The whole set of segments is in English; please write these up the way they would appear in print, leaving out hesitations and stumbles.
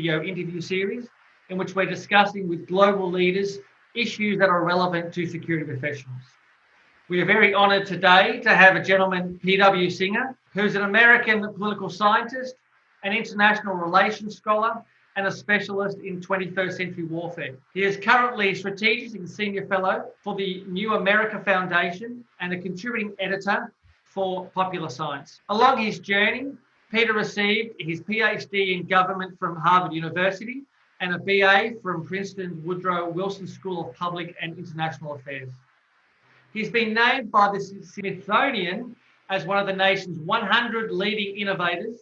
video interview series in which we're discussing with global leaders issues that are relevant to security professionals. We are very honored today to have a gentleman, P.W. Singer, who's an American political scientist, an international relations scholar, and a specialist in 21st century warfare. He is currently a strategist and senior fellow for the New America Foundation and a contributing editor for Popular Science. Along his journey, Peter received his PhD in government from Harvard University and a BA from Princeton Woodrow Wilson School of Public and International Affairs. He's been named by the Smithsonian as one of the nation's 100 leading innovators,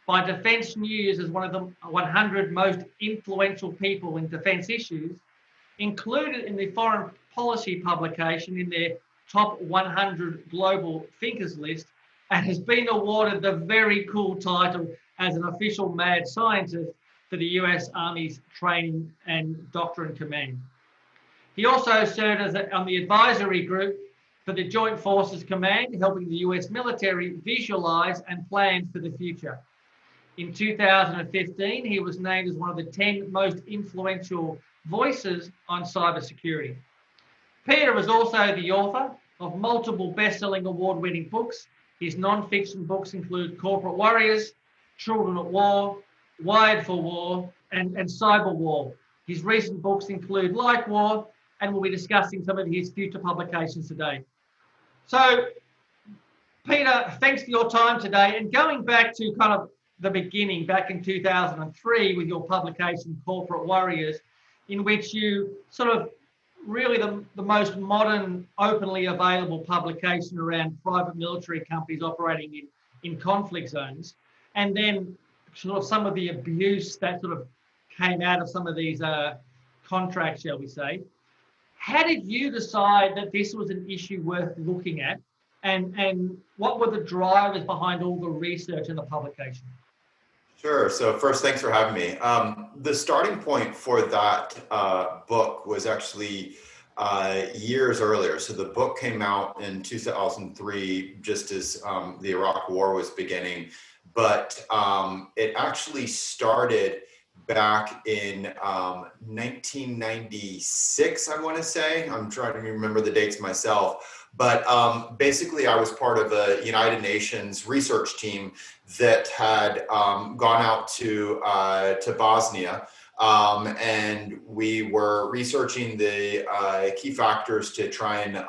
by Defense News as one of the 100 most influential people in defense issues, included in the foreign policy publication in their top 100 global thinkers list, and has been awarded the very cool title as an official mad scientist for the US Army's Training and Doctrine Command. He also served on the advisory group for the Joint Forces Command, helping the US military visualize and plan for the future. In 2015, he was named as one of the 10 most influential voices on cybersecurity. Peter was also the author of multiple best-selling award-winning books. His non-fiction books include Corporate Warriors, Children at War, Wired for War, and Cyber War. His recent books include Like War, and we'll be discussing some of his future publications today. So, Peter, thanks for your time today. And going back to kind of the beginning, back in 2003 with your publication, Corporate Warriors, in which you sort of really the most modern, openly available publication around private military companies operating in conflict zones. And then sort of some of the abuse that sort of came out of some of these contracts, shall we say. How did you decide that this was an issue worth looking at? And what were the drivers behind all the research and the publication? Sure. So first, thanks for having me. The starting point for that book was actually years earlier. So the book came out in 2003, just as the Iraq War was beginning. But it actually started back in 1996, I want to say. I'm trying to remember the dates myself. But basically, I was part of a United Nations research team that had gone out to Bosnia, and we were researching the key factors to try and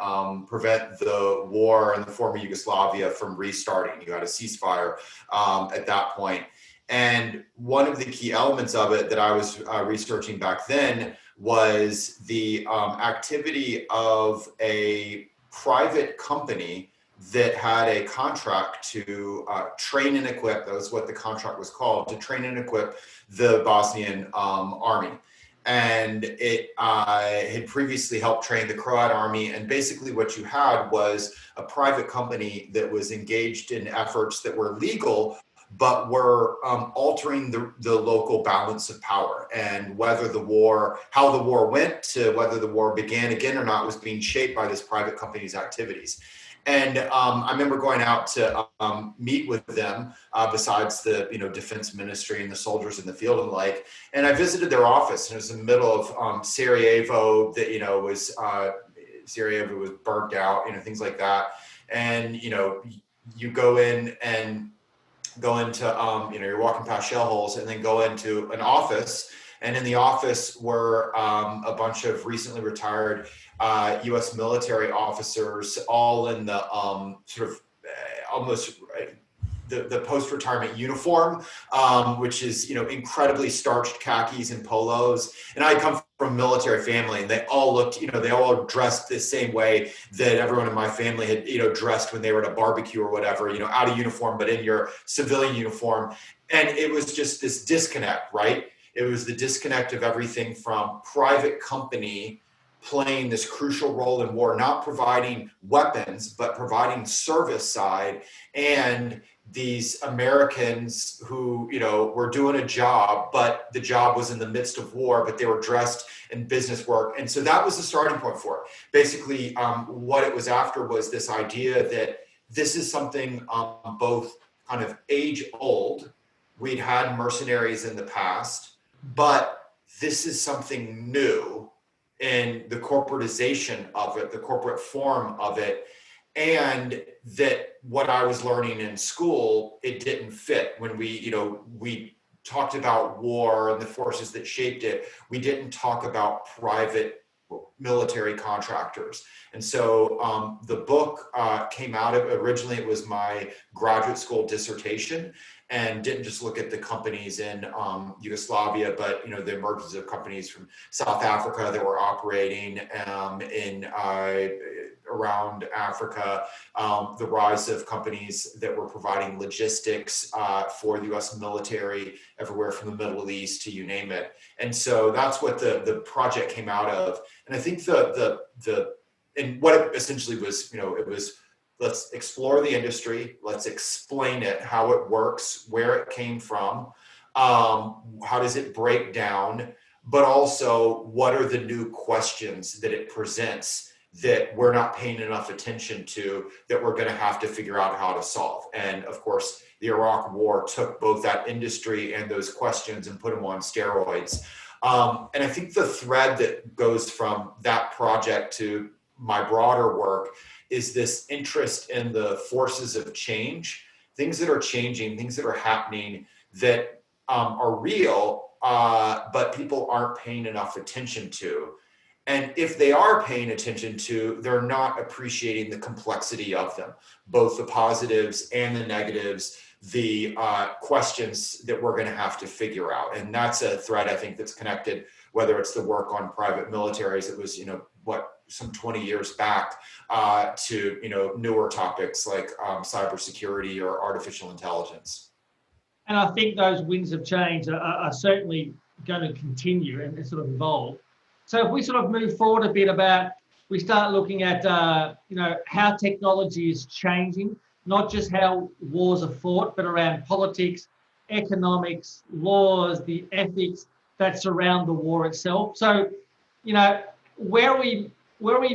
prevent the war in the former Yugoslavia from restarting. You had a ceasefire at that point. And one of the key elements of it that I was researching back then was the activity of a private company that had a contract to train and equip, that was what the contract was called, to train and equip the Bosnian army. And it had previously helped train the Croat army. And basically what you had was a private company that was engaged in efforts that were legal, but were altering the local balance of power, and whether the war, how the war went to whether the war began again or not was being shaped by this private company's activities. And I remember going out to meet with them besides the defense ministry and the soldiers in the field and the like. And I visited their office, and it was in the middle of Sarajevo that was Sarajevo was burnt out, things like that. And you go in and go into, you're walking past shell holes, and then go into an office. And in the office were a bunch of recently retired U.S. military officers, all in the sort of almost the post-retirement uniform, which is, incredibly starched khakis and polos. And I come from a military family, and they all looked, they all dressed the same way that everyone in my family had, dressed when they were at a barbecue or whatever, out of uniform, but in your civilian uniform. And it was just this disconnect, right? It was the disconnect of everything from private company playing this crucial role in war, not providing weapons, but providing service side, and these Americans who, were doing a job, but the job was in the midst of war, but they were dressed in business work. And so that was the starting point for it. Basically, what it was after was this idea that this is something both kind of age old. We'd had mercenaries in the past, but this is something new in the corporatization of it, the corporate form of it, and that what I was learning in school, it didn't fit. When we talked about war and the forces that shaped it, we didn't talk about private military contractors. And so the book came out of, originally it was my graduate school dissertation, and didn't just look at the companies in Yugoslavia, but the emergence of companies from South Africa that were operating in around Africa, the rise of companies that were providing logistics for the U.S. military everywhere from the Middle East to you name it. And so that's what the project came out of. And I think and what it essentially was, it was, let's explore the industry, let's explain it, how it works, where it came from, how does it break down, but also what are the new questions that it presents that we're not paying enough attention to, that we're going to have to figure out how to solve. And of course, the Iraq War took both that industry and those questions and put them on steroids. And I think the thread that goes from that project to my broader work is this interest in the forces of change, things that are changing, things that are happening that are real, but people aren't paying enough attention to. And if they are paying attention to, they're not appreciating the complexity of them, both the positives and the negatives, the questions that we're going to have to figure out. And that's a thread, I think, that's connected, whether it's the work on private militaries, it was, some 20 years back, to, newer topics like cybersecurity or artificial intelligence. And I think those winds of change are certainly going to continue and sort of evolve. So if we sort of move forward a bit about, we start looking at, how technology is changing, not just how wars are fought, but around politics, economics, laws, the ethics that surround the war itself. So, where are we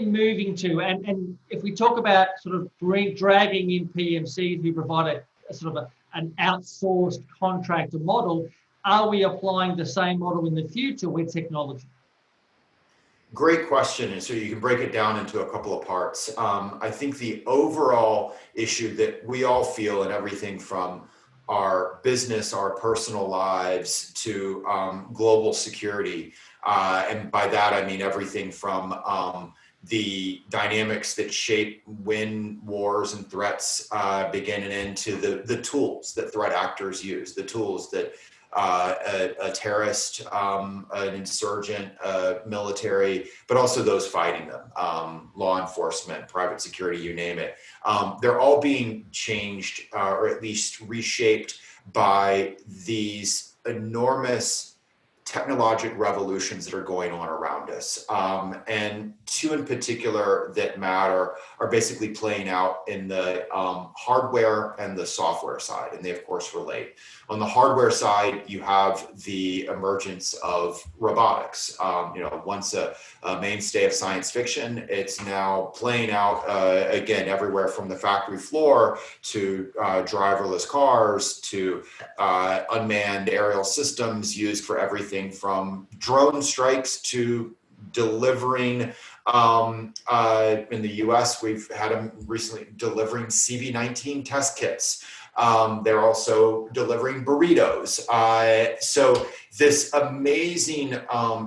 moving to? And if we talk about sort of dragging in PMCs who provide a sort of an outsourced contractor model, are we applying the same model in the future with technology? Great question. And so you can break it down into a couple of parts. I think the overall issue that we all feel in everything from our business, our personal lives, to global security. And by that, I mean everything from the dynamics that shape when wars and threats begin and end, to the tools that threat actors use, the tools that a terrorist, an insurgent, military, but also those fighting them, law enforcement, private security, you name it. They're all being changed or at least reshaped by these enormous technological revolutions that are going on around us. And two in particular that matter are basically playing out in the hardware and the software side, and they of course relate. On the hardware side, you have the emergence of robotics. Once a mainstay of science fiction, it's now playing out again everywhere from the factory floor to driverless cars to unmanned aerial systems used for everything from drone strikes to delivering. In the US, we've had them recently delivering CV-19 test kits. They're also delivering burritos. So this amazing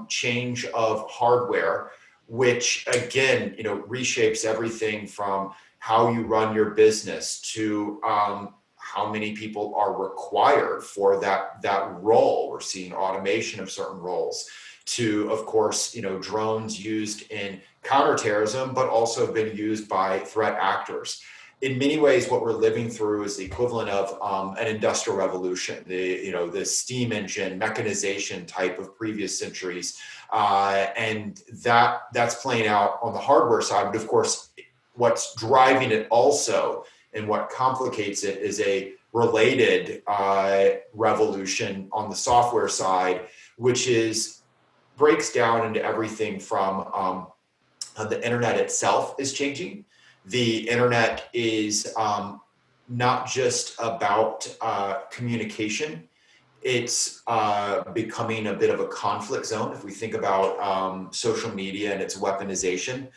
change of hardware, which again, reshapes everything from how you run your business to how many people are required for that role. We're seeing automation of certain roles, to, of course, drones used in counterterrorism, but also been used by threat actors. In many ways, what we're living through is the equivalent of an industrial revolution, the steam engine, mechanization type of previous centuries. And that's playing out on the hardware side. But of course, what's driving it also, and what complicates it, is a related revolution on the software side, which breaks down into everything from the internet itself is changing. The internet is not just about communication. it's becoming a bit of a conflict zone if we think about social media and its weaponization.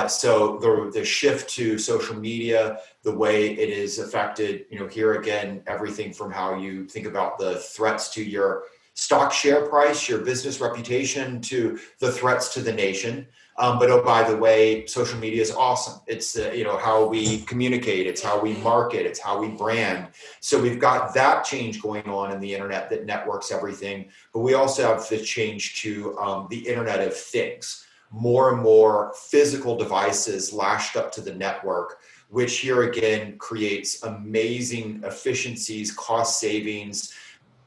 So the shift to social media, the way it is affected, here again, everything from how you think about the threats to your stock share price, your business reputation, to the threats to the nation. But oh, by the way, social media is awesome. It's how we communicate, it's how we market, it's how we brand. So we've got that change going on in the internet that networks everything. But we also have the change to the Internet of Things. More and more physical devices lashed up to the network, which here again creates amazing efficiencies, cost savings,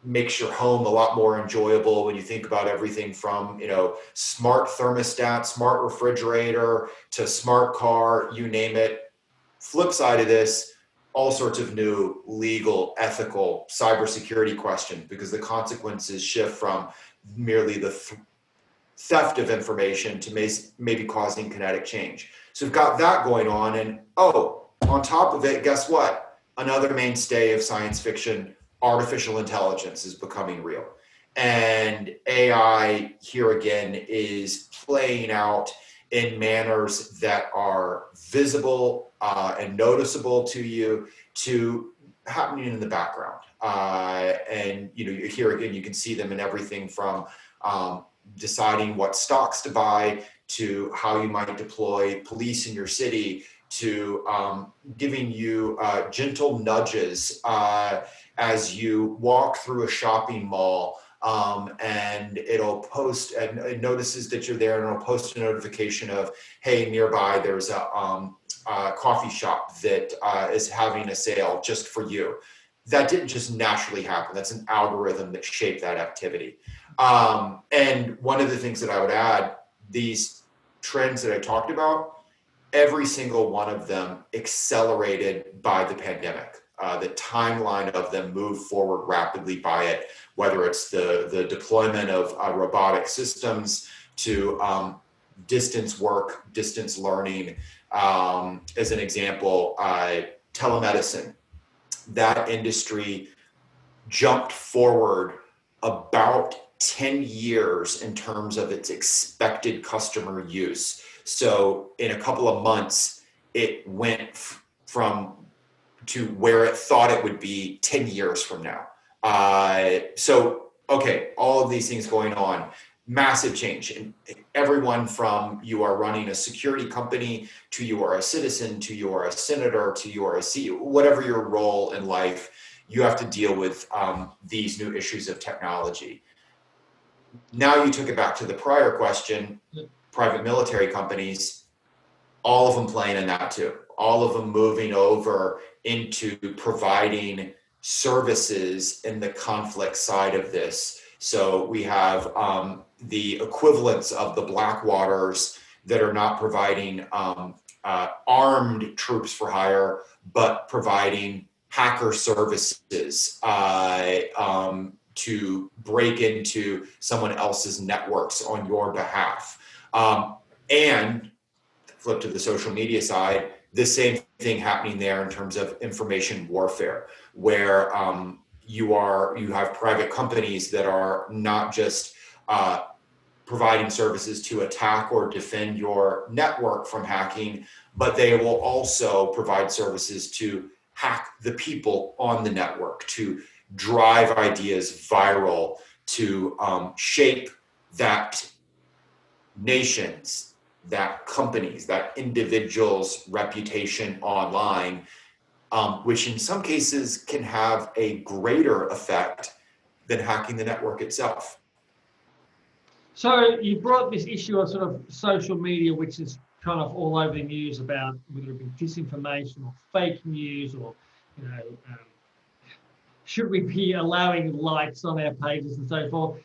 makes your home a lot more enjoyable when you think about everything from smart thermostat, smart refrigerator, to smart car, you name it. Flip side of this, all sorts of new legal, ethical, cybersecurity questions, because the consequences shift from merely the theft of information to maybe causing kinetic change. So we've got that going on, and on top of it, guess what? Another mainstay of science fiction, artificial intelligence, is becoming real. And AI here again is playing out in manners that are visible and noticeable to you, to happening in the background. And here again, you can see them in everything from deciding what stocks to buy, to how you might deploy police in your city, to giving you gentle nudges as you walk through a shopping mall, and it'll post, and it notices that you're there, and it'll post a notification of, hey, nearby there's a coffee shop that is having a sale just for you. That didn't just naturally happen. That's an algorithm that shaped that activity. And one of the things that I would add, these trends that I talked about, every single one of them accelerated by the pandemic. The timeline of them moved forward rapidly by it, whether it's the deployment of robotic systems, to distance work, distance learning. As an example, telemedicine. That industry jumped forward about 10 years in terms of its expected customer use. So in a couple of months, it went from to where it thought it would be 10 years from now. All of these things going on, massive change. And everyone from you are running a security company, to you are a citizen, to you are a senator, to you are a CEO, whatever your role in life, you have to deal with these new issues of technology. Now you took it back to the prior question, private military companies, all of them playing in that too. All of them moving over into providing services in the conflict side of this. So we have the equivalents of the Blackwaters that are not providing armed troops for hire, but providing hacker services to break into someone else's networks on your behalf. And flip to the social media side, the same thing happening there in terms of information warfare, where you have private companies that are not just providing services to attack or defend your network from hacking, but they will also provide services to hack the people on the network, to drive ideas viral, to shape that nation's, that companies, that individual's reputation online, which in some cases can have a greater effect than hacking the network itself. So you brought this issue of sort of social media, which is kind of all over the news about whether it be disinformation or fake news, or should we be allowing likes on our pages and so forth.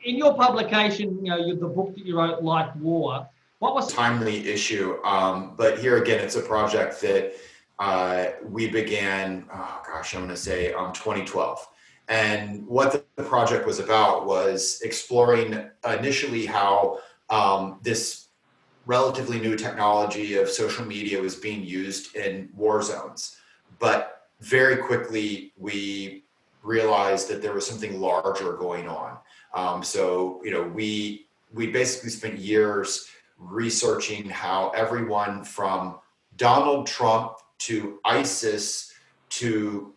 In your publication, the book that you wrote, Like War, what was timely issue? But here again, it's a project that we began, I'm going to say 2012. And what the project was about was exploring initially how this relatively new technology of social media was being used in war zones. But very quickly, we realized that there was something larger going on. So, we basically spent years researching how everyone from Donald Trump to ISIS to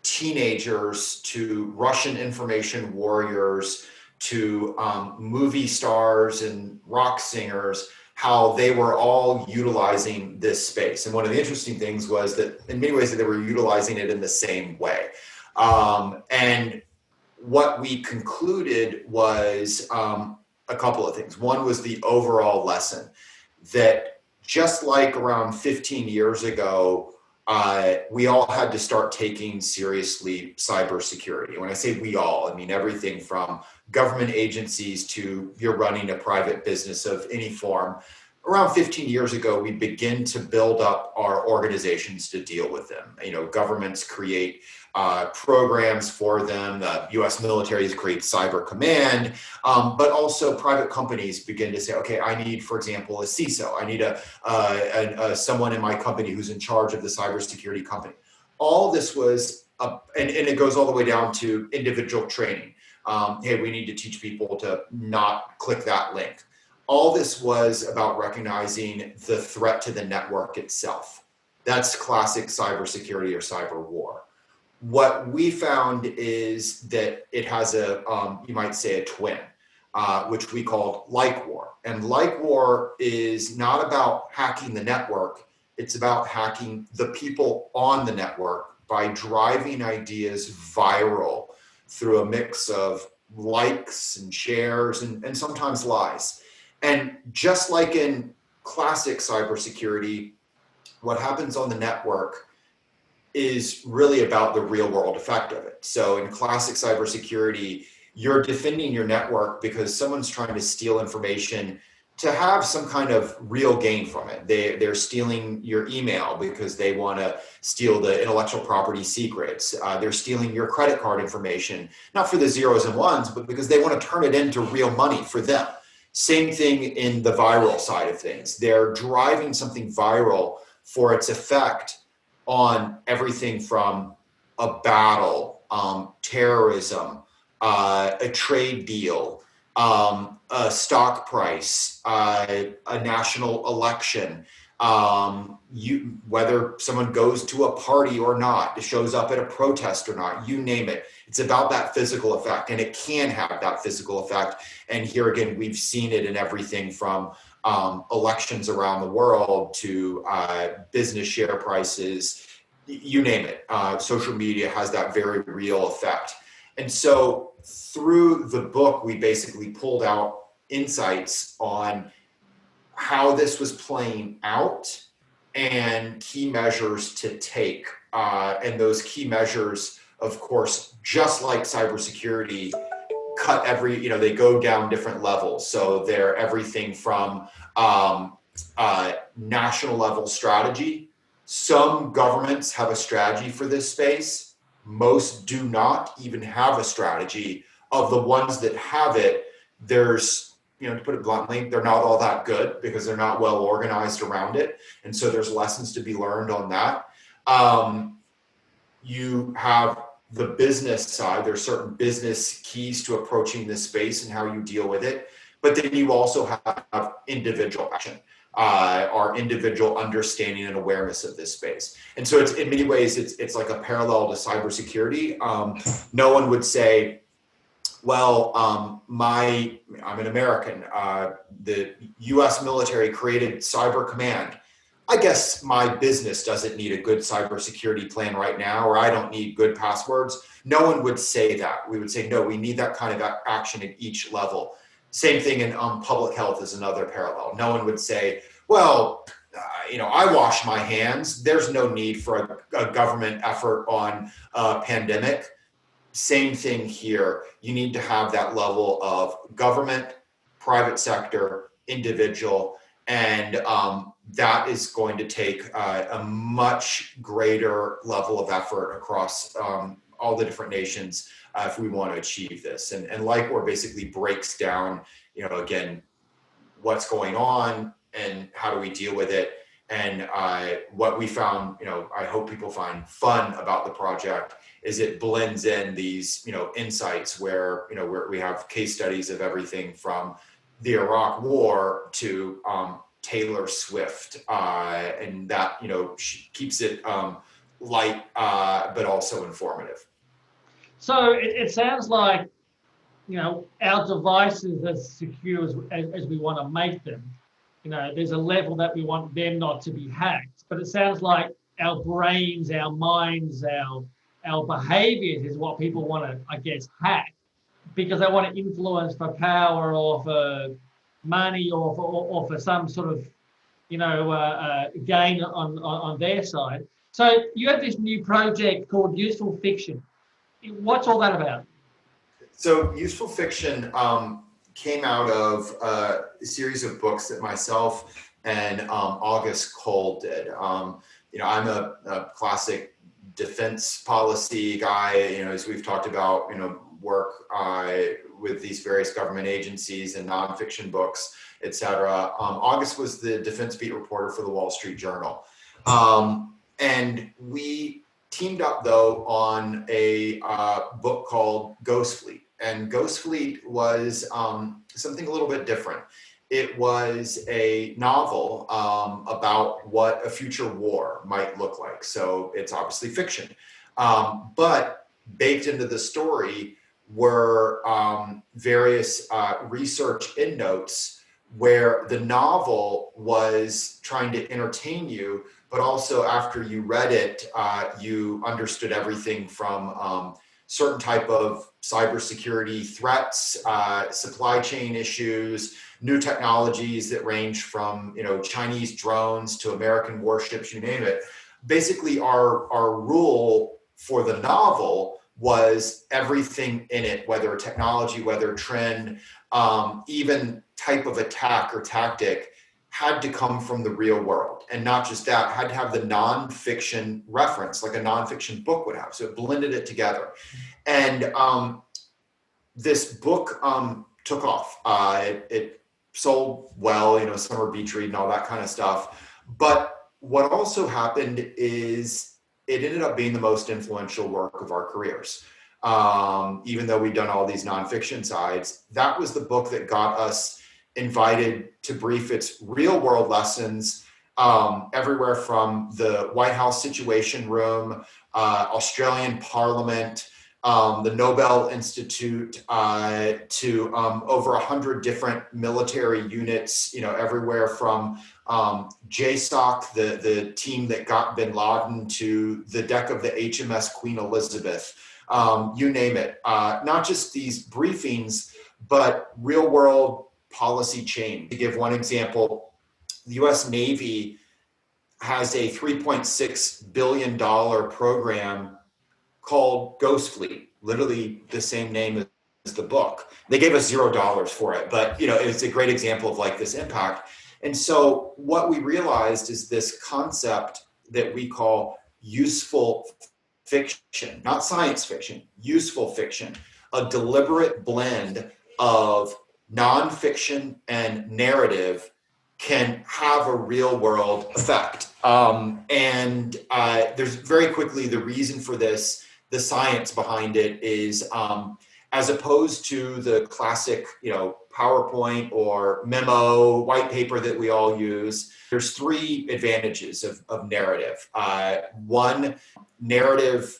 teenagers to Russian information warriors to movie stars and rock singers, how they were all utilizing this space. And one of the interesting things was that in many ways that they were utilizing it in the same way. And what we concluded was a couple of things. One was the overall lesson that just like around 15 years ago, we all had to start taking seriously cybersecurity. When I say we all, I mean everything from government agencies to you're running a private business of any form. Around 15 years ago, we begin to build up our organizations to deal with them. Governments create programs for them. The U.S. military creates cyber command, but also private companies begin to say, okay, I need, for example, a CISO. I need someone in my company who's in charge of the cybersecurity company. All this was, and it goes all the way down to individual training. Hey, we need to teach people to not click that link. All this was about recognizing the threat to the network itself. That's classic cybersecurity or cyber war. What we found is that it has you might say a twin, which we called like war. And like war is not about hacking the network. It's about hacking the people on the network by driving ideas viral through a mix of likes and shares and sometimes lies. And just like in classic cybersecurity, what happens on the network is really about the real world effect of it. So in classic cybersecurity, you're defending your network because someone's trying to steal information to have some kind of real gain from it. They're stealing your email because they want to steal the intellectual property secrets. They're stealing your credit card information, not for the zeros and ones, but because they want to turn it into real money for them. Same thing in the viral side of things. They're driving something viral for its effect on everything from a battle, terrorism, a trade deal, a stock price, a national election, whether someone goes to a party or not, shows up at a protest or not, you name it. It's about that physical effect, and it can have that physical effect. And here again, we've seen it in everything from elections around the world to business share prices, you name it. Social media has that very real effect. And so through the book, we basically pulled out insights on how this was playing out and key measures to take. And those key measures, of course, just like cybersecurity, they go down different levels. So they're everything from national level strategy. Some governments have a strategy for this space. Most do not even have a strategy. Of the ones that have it, there's, to put it bluntly, they're not all that good because they're not well organized around it. And so there's lessons to be learned on that. You have the business side. There's certain business keys to approaching this space and how you deal with it. But then you also have individual action, our individual understanding and awareness of this space. And so it's in many ways, it's like a parallel to cybersecurity. No one would say, well, I'm an American. The US military created Cyber Command. I guess my business doesn't need a good cybersecurity plan right now, or I don't need good passwords. No one would say that. We would say, no, we need that kind of action at each level. Same thing in public health is another parallel. No one would say, well, I wash my hands. There's no need for a government effort on a pandemic. Same thing here. You need to have that level of government, private sector, individual, and that is going to take a much greater level of effort across all the different nations if we want to achieve this. And LIKEWAR basically breaks down, again, what's going on and how do we deal with it. And what we found, I hope people find fun about the project is it blends in these, insights where we have case studies of everything from the Iraq War to Taylor Swift, and that keeps it light but also informative. So it sounds like our devices as secure as we want to make them. There's a level that we want them not to be hacked, but it sounds like our brains, our minds, our behaviors is what people want to, I guess, hack because they want to influence for power or for money or for some sort of gain on their side. So you have this new project called Useful Fiction. What's all that about? So Useful Fiction came out of a series of books that myself and August Cole did. I'm a classic defense policy guy, as we've talked about, work with these various government agencies and nonfiction books, et cetera. August was the defense beat reporter for the Wall Street Journal. And we teamed up, though, on a book called Ghost Fleet. And Ghost Fleet was something a little bit different. It was a novel about what a future war might look like. So it's obviously fiction. But baked into the story were various research endnotes where the novel was trying to entertain you, but also after you read it, you understood everything from certain type of cybersecurity threats, supply chain issues, new technologies that range from Chinese drones to American warships, you name it. Basically, our rule for the novel was everything in it, whether technology, whether trend, even type of attack or tactic, had to come from the real world. And not just that, had to have the nonfiction reference, like a nonfiction book would have. So it blended it together. And this book took off. It sold well, summer beach read and all that kind of stuff. But what also happened is it ended up being the most influential work of our careers. Even though we'd done all these nonfiction sides, that was the book that got us invited to brief its real world lessons everywhere from the White House Situation Room, Australian Parliament, the Nobel Institute, to over 100 different military units, everywhere from JSOC, the team that got bin Laden, to the deck of the HMS Queen Elizabeth, you name it. Not just these briefings, but real world policy change. To give one example, the US Navy has a $3.6 billion program called Ghost Fleet, literally the same name as the book. They gave us $0 for it, but it's a great example of like this impact. And so what we realized is this concept that we call useful fiction, not science fiction, useful fiction, a deliberate blend of nonfiction and narrative can have a real world effect. And there's very quickly the reason for this, the science behind it is as opposed to the classic, PowerPoint or memo, white paper that we all use, there's three advantages of narrative. One, narrative,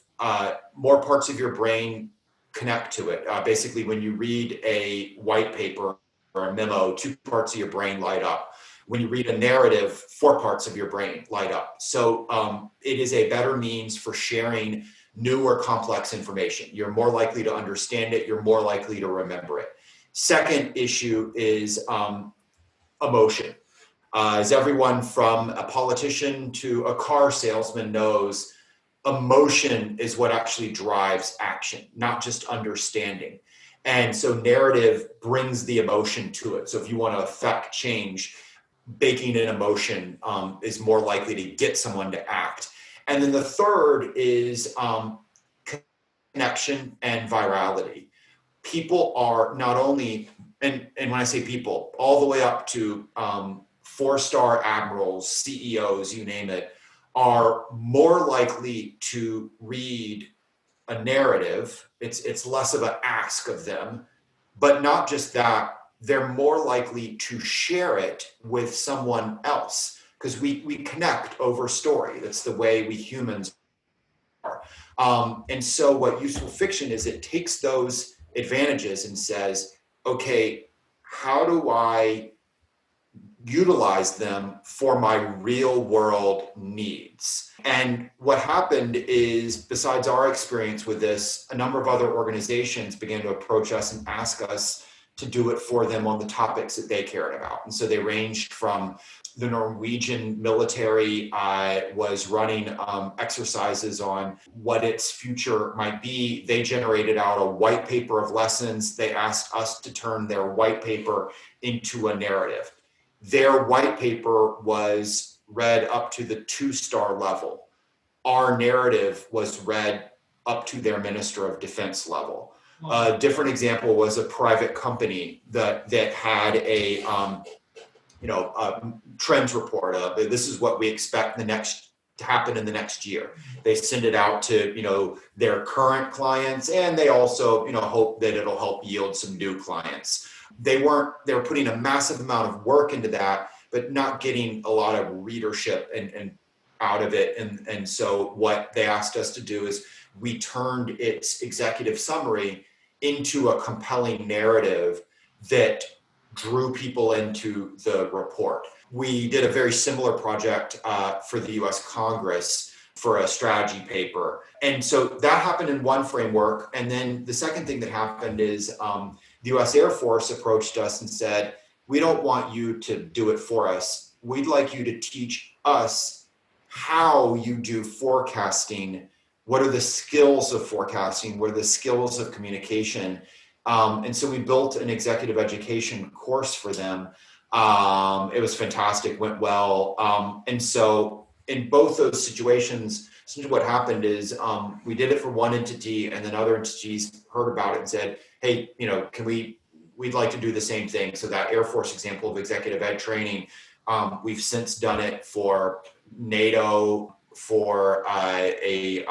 more parts of your brain connect to it. Basically, when you read a white paper or a memo, two parts of your brain light up. When you read a narrative, four parts of your brain light up. So it is a better means for sharing new or complex information. You're more likely to understand it. You're more likely to remember it. Second issue is emotion. As everyone from a politician to a car salesman knows, emotion is what actually drives action, not just understanding. And so narrative brings the emotion to it. So if you want to affect change, baking in emotion is more likely to get someone to act. And then the third is connection and virality. People are not only, and when I say people, all the way up to four-star admirals, CEOs, you name it, are more likely to read a narrative. It's less of an ask of them, but not just that, they're more likely to share it with someone else because we connect over story. That's the way we humans are. And so what useful fiction is, it takes those advantages and says, okay, how do I utilize them for my real world needs? And what happened is, besides our experience with this, a number of other organizations began to approach us and ask us to do it for them on the topics that they cared about. And so they ranged from the Norwegian military was running exercises on what its future might be. They generated out a white paper of lessons. They asked us to turn their white paper into a narrative. Their white paper was read up to the 2-star level. Our narrative was read up to their Minister of Defense level. A different example was a private company that had a trends report of this is what we expect to happen in the next year. They send it out to their current clients, and they also hope that it'll help yield some new clients. They were putting a massive amount of work into that, but not getting a lot of readership and out of it. And so what they asked us to do is we turned its executive summary into a compelling narrative that drew people into the report. We did a very similar project for the US Congress for a strategy paper. And so that happened in one framework. And then the second thing that happened is the US Air Force approached us and said, we don't want you to do it for us. We'd like you to teach us how you do forecasting. What are the skills of forecasting? What are the skills of communication? And so we built an executive education course for them. It was fantastic, went well. And so in both those situations, essentially what happened is we did it for one entity, and then other entities heard about it and said, hey, we'd like to do the same thing. So that Air Force example of executive ed training, we've since done it for NATO, for a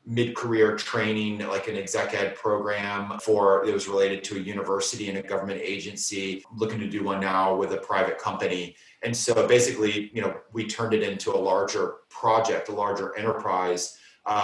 mid-career training, like an exec ed program it was related to a university and a government agency, looking to do one now with a private company. And so basically, we turned it into a larger project, a larger enterprise,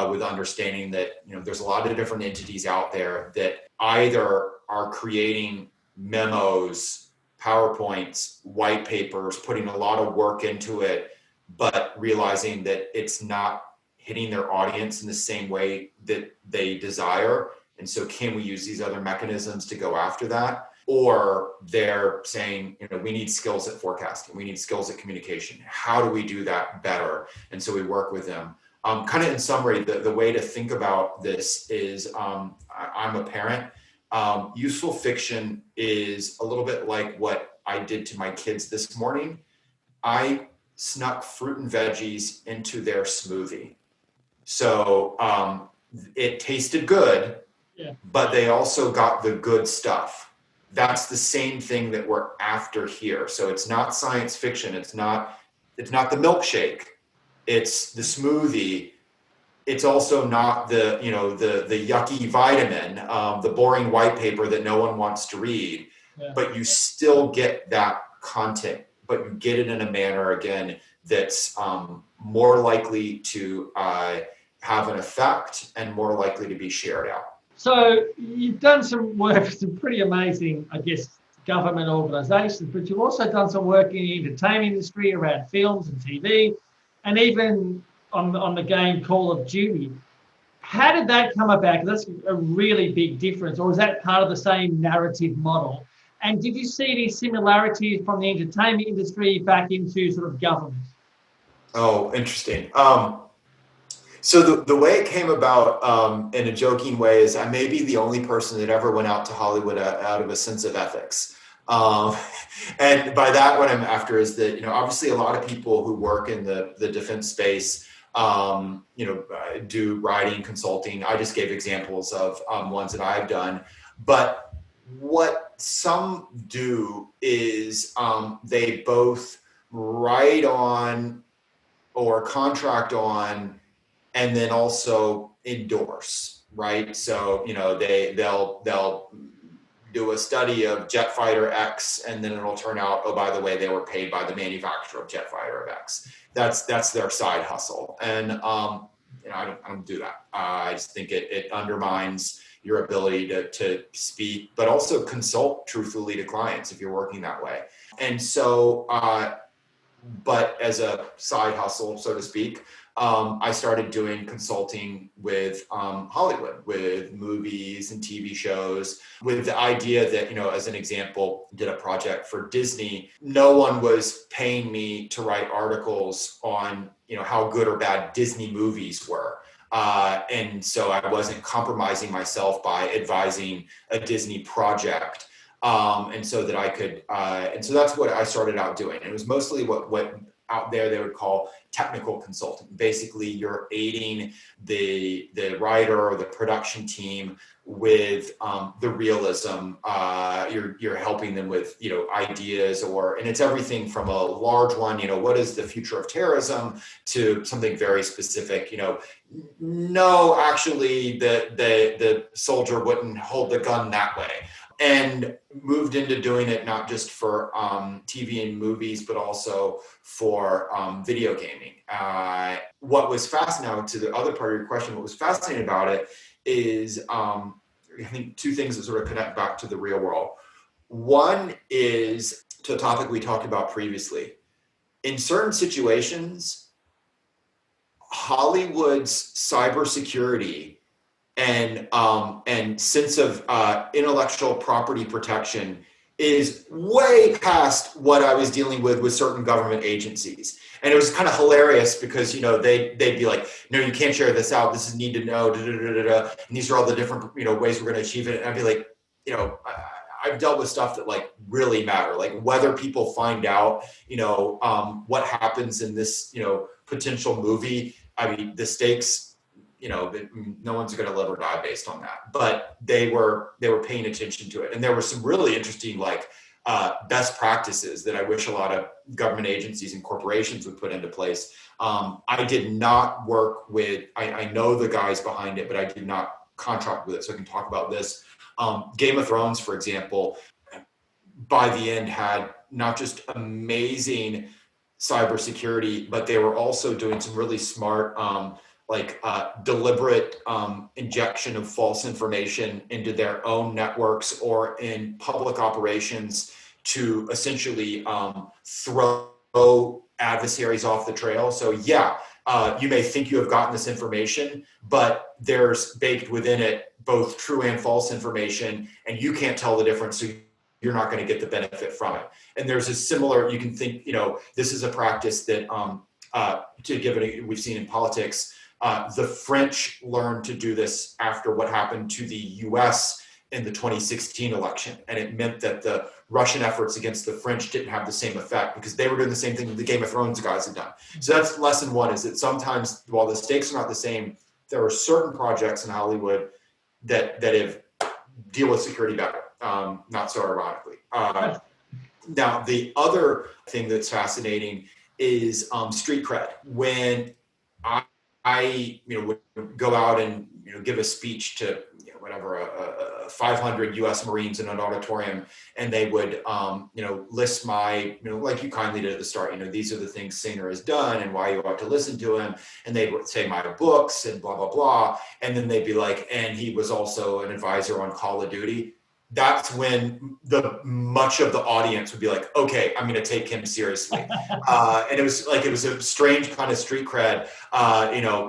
with understanding that, there's a lot of different entities out there that either are creating memos, PowerPoints, white papers, putting a lot of work into it, but realizing that it's not hitting their audience in the same way that they desire. And so can we use these other mechanisms to go after that? Or they're saying, we need skills at forecasting. We need skills at communication. How do we do that better? And so we work with them. Kind of in summary, the way to think about this is I'm a parent. Useful fiction is a little bit like what I did to my kids this morning. I snuck fruit and veggies into their smoothie. So it tasted good, but they also got the good stuff. That's the same thing that we're after here. So it's not science fiction. It's not the milkshake. It's the smoothie. It's also not the yucky vitamin, the boring white paper that no one wants to read. Yeah. But you still get that content, but you get it in a manner, again, that's more likely to have an effect and more likely to be shared out. So you've done some work with some pretty amazing, I guess, government organisations, but you've also done some work in the entertainment industry around films and TV, and even on the game Call of Duty. How did that come about? Because that's a really big difference. Or is that part of the same narrative model? And did you see any similarities from the entertainment industry back into sort of government? Oh, interesting. So the way it came about, in a joking way, is I may be the only person that ever went out to Hollywood out of a sense of ethics. And by that, what I'm after is that, obviously a lot of people who work in the defense space, do writing, consulting. I just gave examples of ones that I've done. But what some do is they both write on or contract on, and then also endorse, right? So, they'll do a study of jet fighter X, and then it'll turn out, oh, by the way, they were paid by the manufacturer of jet fighter of X. That's their side hustle. And, I don't do that. I just think it undermines your ability to speak, but also consult truthfully to clients if you're working that way. And so, but as a side hustle, so to speak, I started doing consulting with Hollywood, with movies and TV shows, with the idea that, as an example, did a project for Disney. No one was paying me to write articles on, how good or bad Disney movies were. And so I wasn't compromising myself by advising a Disney project. And so that I could, and so that's what I started out doing. And it was mostly what out there they would call technical consulting. Basically, you're aiding the writer or the production team with the realism. You're helping them with ideas, and it's everything from a large one. What is the future of terrorism to something very specific. No, actually, the soldier wouldn't hold the gun that way. And moved into doing it not just for TV and movies, but also for video gaming. What was fascinating, to the other part of your question, what was fascinating about it is, I think, two things that sort of connect back to the real world. One is to a topic we talked about previously. In certain situations, Hollywood's cybersecurity and sense of intellectual property protection is way past what I was dealing with certain government agencies. And it was kind of hilarious because, they'd be like, no, you can't share this out. This is need to know, and these are all the different, ways we're going to achieve it. And I'd be like, I've dealt with stuff that really matter, like whether people find out, what happens in this, potential movie. I mean, the stakes, no one's going to live or die based on that, but they were paying attention to it. And there were some really interesting, best practices that I wish a lot of government agencies and corporations would put into place. I did not work with, I know the guys behind it, but I did not contract with it. So I can talk about this. Game of Thrones, for example, by the end had not just amazing cybersecurity, but they were also doing some really smart, deliberate injection of false information into their own networks or in public operations to essentially throw adversaries off the trail. So you may think you have gotten this information, but there's baked within it both true and false information, and you can't tell the difference. So you're not going to get the benefit from it. And there's a similar, you can think, this is a practice that to give it, we've seen in politics. The French learned to do this after what happened to the US in the 2016 election. And it meant that the Russian efforts against the French didn't have the same effect because they were doing the same thing that the Game of Thrones guys had done. So that's lesson one, is that sometimes, while the stakes are not the same, there are certain projects in Hollywood that have deal with security better, not so ironically. Now, the other thing that's fascinating is street cred. When I would go out and give a speech to 500 U.S. Marines in an auditorium, and they would list my like you kindly did at the start. These are the things Singer has done and why you ought to listen to him. And they would say my books and blah blah blah, and then they'd be like, and he was also an advisor on Call of Duty. That's when much of the audience would be like, okay, I'm going to take him seriously. And it was a strange kind of street cred.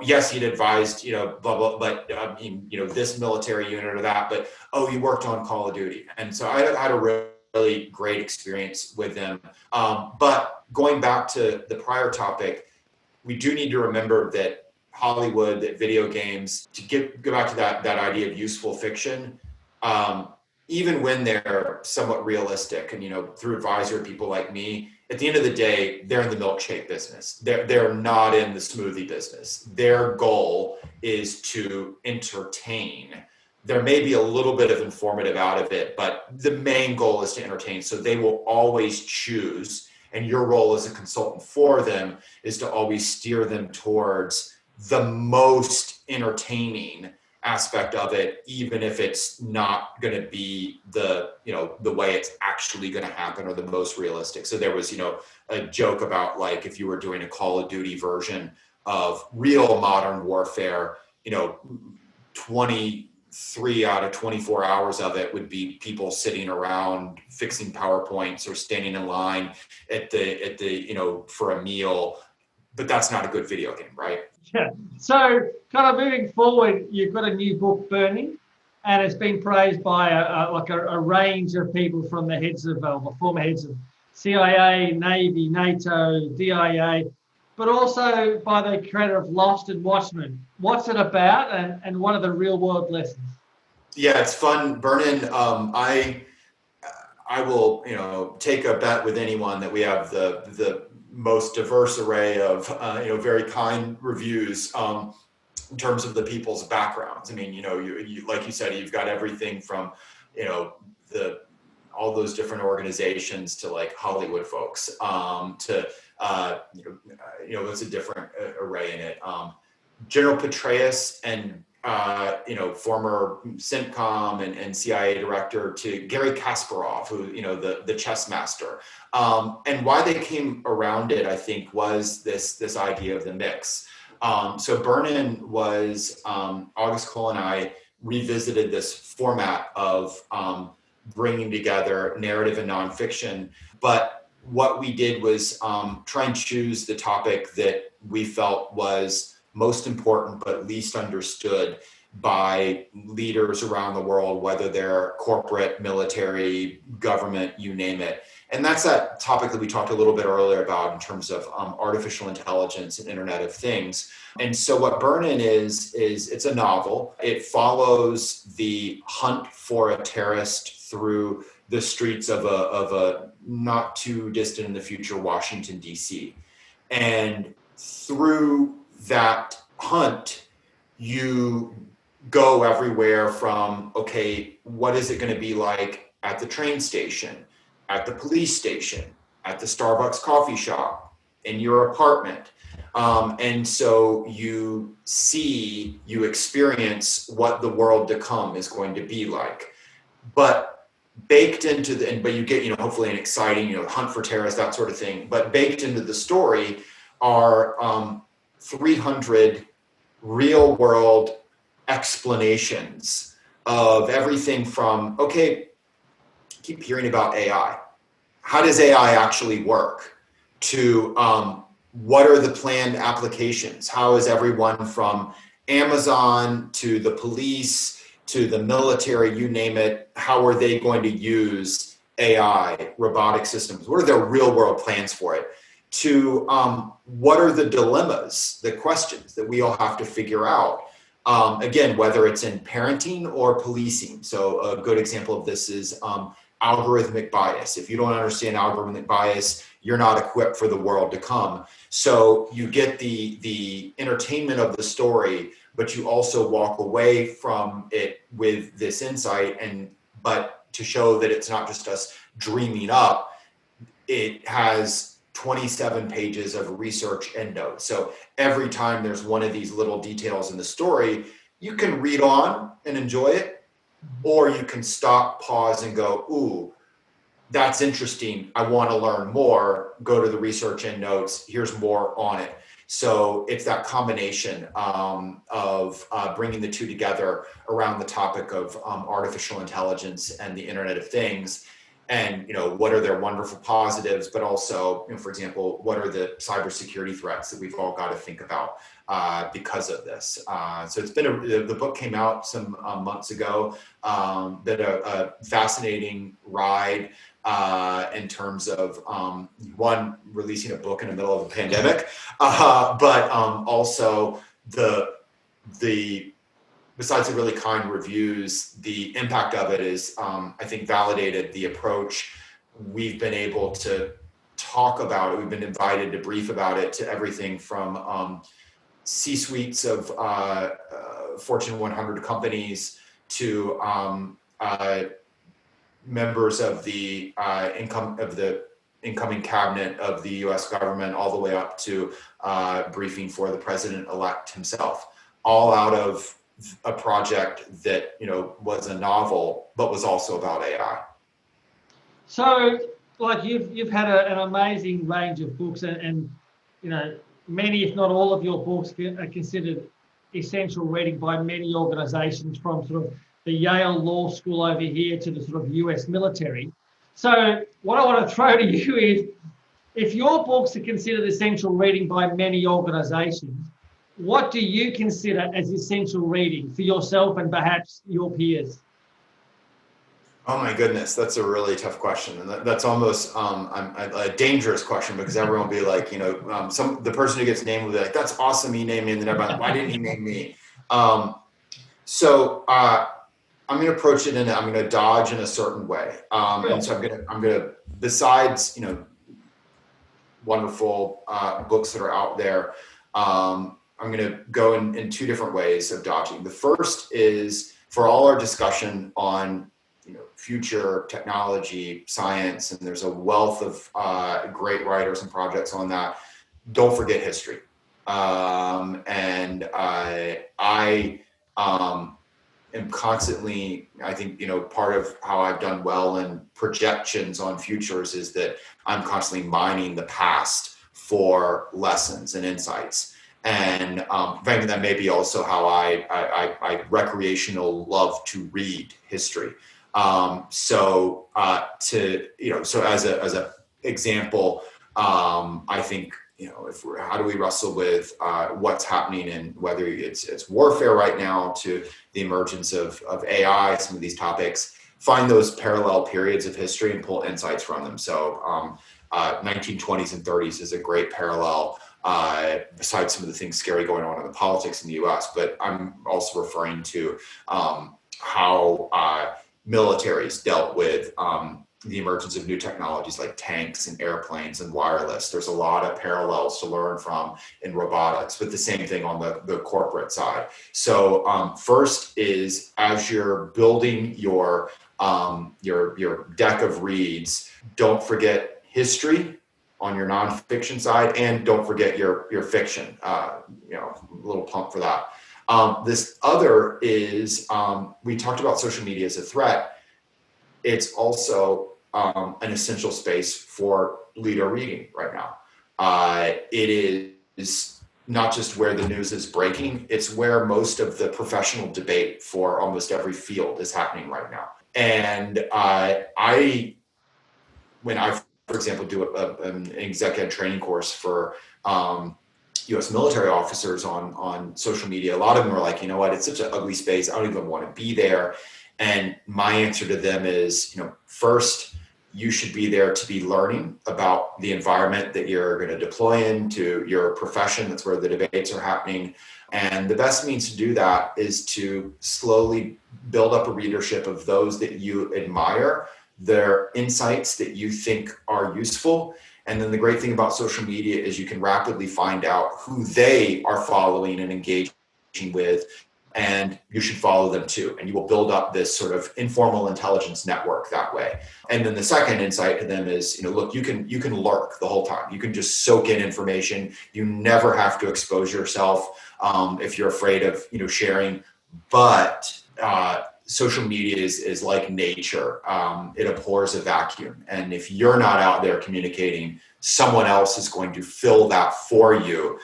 Yes, he'd advised, blah, blah, but this military unit or that, but, oh, you worked on Call of Duty. And so I had a really great experience with them. But going back to the prior topic, we do need to remember that Hollywood, that video games, to go back to that idea of useful fiction, even when they're somewhat realistic and, through advisory people like me, at the end of the day, they're in the milkshake business. They're not in the smoothie business. Their goal is to entertain. There may be a little bit of informative out of it, but the main goal is to entertain. So they will always choose and your role as a consultant for them is to always steer them towards the most entertaining aspect of it, even if it's not going to be the way it's actually going to happen or the most realistic. So there was a joke about, like, if you were doing a Call of Duty version of real modern warfare, 23 out of 24 hours of it would be people sitting around fixing PowerPoints or standing in line at the for a meal, but that's not a good video game, right? Yeah. So kind of moving forward, you've got a new book burning, and it's been praised by a range of people, from the former heads of CIA, Navy, NATO, DIA, but also by the creator of Lost and Watchmen. What's it about, and what are the real world lessons? Yeah, it's fun. Vernon, I will, take a bet with anyone that we have the most diverse array of, very kind reviews in terms of the people's backgrounds. I mean, you like you said, you've got everything from, all those different organizations to like Hollywood folks to, it's a different array in it. General Petraeus and former CENTCOM and CIA director, to Gary Kasparov, who, the chess master. And why they came around it, I think, was this idea of the mix. So Burn-In was, August Cole and I revisited this format of bringing together narrative and nonfiction. But what we did was try and choose the topic that we felt was most important but least understood by leaders around the world, whether they're corporate, military, government, you name it. And that's that topic that we talked a little bit earlier about in terms of artificial intelligence and Internet of Things. And so what Burn-In is it's a novel. It follows the hunt for a terrorist through the streets of a not too distant in the future Washington, D.C. And through that hunt, you go everywhere from, okay, what is it going to be like at the train station, at the police station, at the Starbucks coffee shop, in your apartment. And so you experience what the world to come is going to be like. But baked into but you get, hopefully an exciting, hunt for terrorists, that sort of thing. But baked into the story are 300 real world explanations of everything from, okay, keep hearing about AI. How does AI actually work? To what are the planned applications? How is everyone from Amazon to the police to the military, you name it, how are they going to use AI, robotic systems? What are their real world plans for it? To what are the dilemmas, the questions that we all have to figure out? Again, whether it's in parenting or policing. So a good example of this is algorithmic bias. If you don't understand algorithmic bias, you're not equipped for the world to come. So you get the entertainment of the story, but you also walk away from it with this insight, but to show that it's not just us dreaming up, it has 27 pages of research and notes. So every time there's one of these little details in the story, you can read on and enjoy it, or you can stop, pause, and go, ooh, that's interesting. I want to learn more. Go to the research and notes. Here's more on it. So it's that combination of bringing the two together around the topic of artificial intelligence and the Internet of Things. And, what are their wonderful positives, but also, for example, what are the cybersecurity threats that we've all got to think about because of this? So it's been the book came out some months ago, been a fascinating ride in terms of one, releasing a book in the middle of a pandemic, but also the besides the really kind reviews, the impact of it is, I think, validated the approach. We've been able to talk about it. We've been invited to brief about it to everything from C-suites of Fortune 100 companies to members of the incoming cabinet of the US government, all the way up to briefing for the president-elect himself, all out of a project that, was a novel, but was also about AI. So, like you've had an amazing range of books, and many, if not all, of your books are considered essential reading by many organisations, from sort of the Yale Law School over here to the sort of US military. So, what I want to throw to you is, if your books are considered essential reading by many organisations, what do you consider as essential reading for yourself and perhaps your peers? Oh my goodness, that's a really tough question, and that's almost a dangerous question, because everyone will be like, the person who gets named will be like, "That's awesome, he named me," and then everybody, "Why didn't he name me?" So I'm going to approach it, and I'm going to dodge in a certain way, and so I'm going to besides wonderful books that are out there. I'm going to go in two different ways of dodging. The first is, for all our discussion on future technology, science, and there's a wealth of great writers and projects on that. Don't forget history. And I am constantly, I think, part of how I've done well in projections on futures is that I'm constantly mining the past for lessons and insights. And frankly, that may be also how I recreational love to read history. So as a example, I think, how do we wrestle with what's happening, and whether it's warfare right now to the emergence of AI, some of these topics, find those parallel periods of history and pull insights from them. So 1920s and 30s is a great parallel, besides some of the things scary going on in the politics in the US, but I'm also referring to how militaries dealt with the emergence of new technologies like tanks and airplanes and wireless. There's a lot of parallels to learn from in robotics, but the same thing on the corporate side. So first is, as you're building your deck of reads, don't forget history on your nonfiction side, and don't forget your fiction. A little pump for that. This other is, we talked about social media as a threat. It's also an essential space for leader reading right now. It is not just where the news is breaking, it's where most of the professional debate for almost every field is happening right now. And when I, for example, do an executive training course for U.S. military officers on social media, a lot of them are like, you know what, it's such an ugly space, I don't even want to be there. And my answer to them is, first, you should be there to be learning about the environment that you're going to deploy into, your profession. That's where the debates are happening. And the best means to do that is to slowly build up a readership of those that you admire, their insights that you think are useful. And then the great thing about social media is you can rapidly find out who they are following and engaging with, and you should follow them too. And you will build up this sort of informal intelligence network that way. And then the second insight to them is, look, you can lurk the whole time. You can just soak in information. You never have to expose yourself if you're afraid of, sharing. But social media is like nature. It abhors a vacuum. And if you're not out there communicating, someone else is going to fill that for you,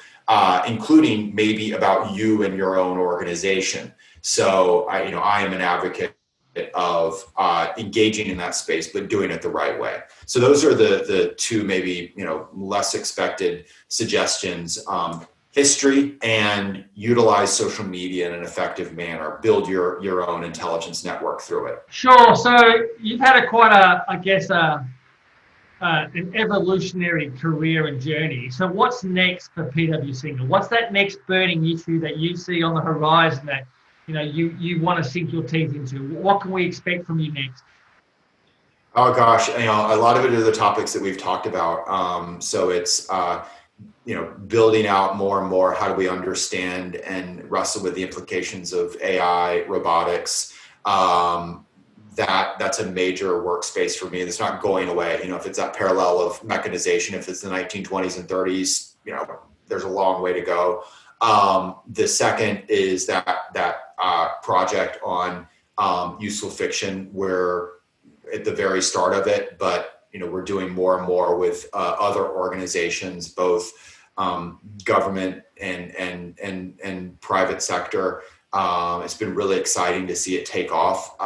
including maybe about you and your own organization. So I am an advocate of engaging in that space, but doing it the right way. So those are the two maybe less expected suggestions. History, and utilize social media in an effective manner. Build your own intelligence network through it. Sure. So you've had an evolutionary career and journey. So what's next for PW Singer? What's that next burning issue that you see on the horizon that you want to sink your teeth into? What can we expect from you next? Oh gosh, a lot of it are the topics that we've talked about. So it's building out more and more, how do we understand and wrestle with the implications of AI, robotics, that's a major workspace for me. It's not going away. If it's that parallel of mechanization, if it's the 1920s and 30s, there's a long way to go. The second is that project on useful fiction. We're at the very start of it, but we're doing more and more with other organizations, both government and private sector. It's been really exciting to see it take off,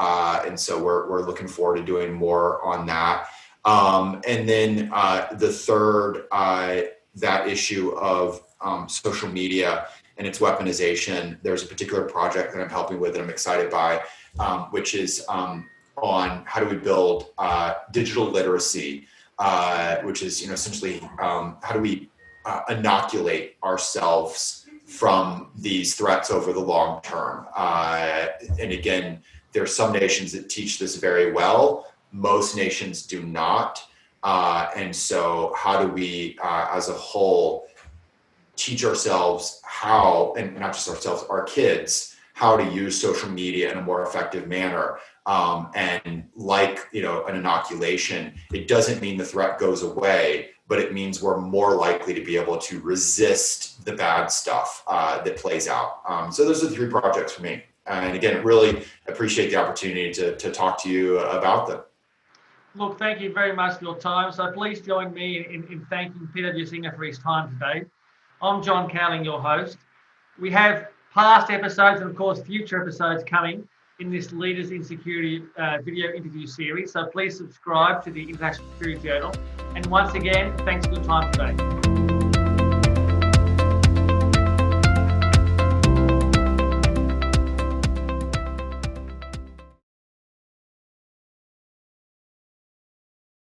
and so we're looking forward to doing more on that. And then the third, that issue of social media and its weaponization. There's a particular project that I'm helping with that I'm excited by, which is on how do we build digital literacy, which is essentially how do we inoculate ourselves from these threats over the long term. And again, there are some nations that teach this very well. Most nations do not. And so how do we, as a whole, teach ourselves how, and not just ourselves, our kids, how to use social media in a more effective manner. And like, an inoculation, it doesn't mean the threat goes away, but it means we're more likely to be able to resist the bad stuff that plays out. So those are the three projects for me. And again, really appreciate the opportunity to talk to you about them. Look, thank you very much for your time. So please join me in thanking P.W. Singer for his time today. I'm John Cowling, your host. We have past episodes and, of course, future episodes coming in this Leaders in Security video interview series. So please subscribe to the International Security Journal. And once again, thanks for your time today.